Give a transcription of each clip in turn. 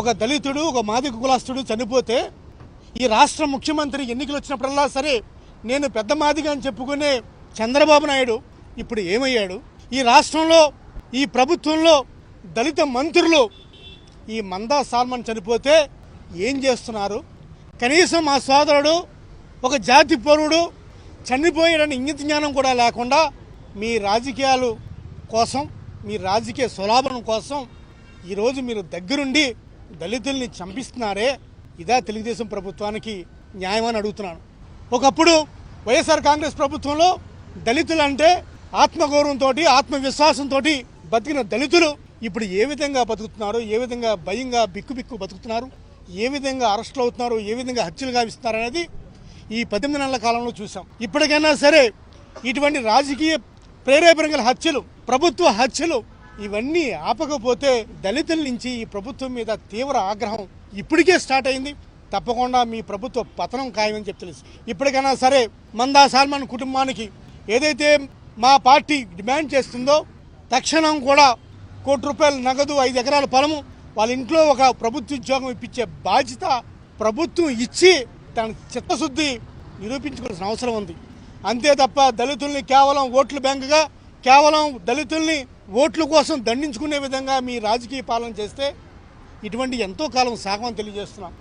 ఒక దళితుడు ఒక మాదిక కులస్తుడు చనిపోతే ఈ రాష్ట్ర ముఖ్యమంత్రి ఎన్నికలు వచ్చినప్పుడల్లా సరే నేను పెద్ద మాదిగా అని చెప్పుకునే చంద్రబాబు నాయుడు ఇప్పుడు ఏమయ్యాడు? ఈ రాష్ట్రంలో ఈ ప్రభుత్వంలో దళిత మంత్రులు ఈ మందా సాల్మన్ చనిపోతే ఏం చేస్తున్నారు? కనీసం ఆ సోదరుడు ఒక జాతి పౌరుడు చనిపోయాడని ఇంగిత జ్ఞానం కూడా లేకుండా మీ రాజకీయాలు కోసం మీ రాజకీయ స్వలాభం కోసం ఈరోజు మీరు దగ్గరుండి దళితుల్ని చంపిస్తున్నారే, ఇదా తెలుగుదేశం ప్రభుత్వానికి న్యాయమని అడుగుతున్నాను. ఒకప్పుడు వైఎస్ఆర్ కాంగ్రెస్ ప్రభుత్వంలో దళితులు అంటే ఆత్మగౌరవంతో ఆత్మవిశ్వాసంతో బతికిన దళితులు ఇప్పుడు ఏ విధంగా బతుకుతున్నారు, ఏ విధంగా భయంగా బిక్కు బతుకుతున్నారు, ఏ విధంగా అరెస్టులు అవుతున్నారు, ఏ విధంగా హత్యలు గావిస్తున్నారు అనేది ఈ 18 నెలల కాలంలో చూసాం. ఇప్పటికైనా సరే ఇటువంటి రాజకీయ ప్రేరేపణ గల హత్యలు, ప్రభుత్వ హత్యలు ఇవన్నీ ఆపకపోతే దళితుల నుంచి ఈ ప్రభుత్వం మీద తీవ్ర ఆగ్రహం ఇప్పటికే స్టార్ట్ అయింది. తప్పకుండా మీ ప్రభుత్వ పతనం ఖాయమని చెప్పి తెలుసు. ఇప్పటికైనా సరే మందా సాల్మన్ కుటుంబానికి ఏదైతే మా పార్టీ డిమాండ్ చేస్తుందో తక్షణం కూడా ₹1 నగదు 5 ఎకరాల పొలము వాళ్ళ ఇంట్లో ఒక ప్రభుత్వ ఉద్యోగం ఇప్పించే బాధ్యత ప్రభుత్వం ఇచ్చి తన చిత్తశుద్ధి నిరూపించుకోవాల్సిన అవసరం ఉంది. అంతే తప్ప దళితుల్ని కేవలం ఓట్ల బ్యాంకుగా, కేవలం దళితుల్ని ఓట్ల కోసం దండించుకునే విధంగా మీ రాజకీయ పాలన చేస్తే ఇటువంటి ఎంతో కాలం సాగమని తెలియజేస్తున్నాం.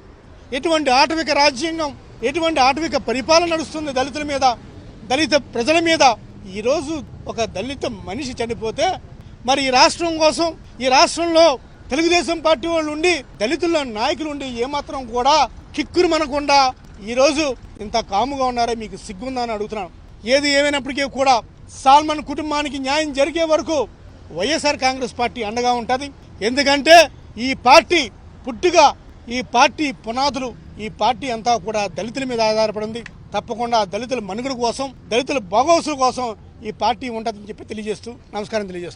ఎటువంటి ఆటవిక రాజ్యాంగం, ఎటువంటి ఆటవిక పరిపాలన నడుస్తుంది దళితుల మీద, దళిత ప్రజల మీద? ఈరోజు ఒక దళిత మనిషి చనిపోతే మరి ఈ రాష్ట్రం కోసం, ఈ రాష్ట్రంలో తెలుగుదేశం పార్టీ వాళ్ళు ఉండి, దళితుల నాయకులు ఉండి ఏమాత్రం కూడా కిక్కురు మనకుండా ఈరోజు ఇంత కాముగా ఉన్నారో మీకు సిగ్గుందని అడుగుతున్నాను. ఏది ఏమైనప్పటికీ కూడా సాల్మన్ కుటుంబానికి న్యాయం జరిగే వరకు వైఎస్ఆర్ కాంగ్రెస్ పార్టీ అండగా ఉంటుంది. ఎందుకంటే ఈ పార్టీ పుట్టుగా, ఈ పార్టీ పునాదులు, ఈ పార్టీ అంతా కూడా దళితుల మీద ఆధారపడింది. తప్పకుండా దళితుల మనుగడ కోసం, దళితుల బాగోగుల కోసం ఈ పార్టీ ఉంటుందని చెప్పి తెలియజేస్తూ నమస్కారం తెలియజేస్తాను.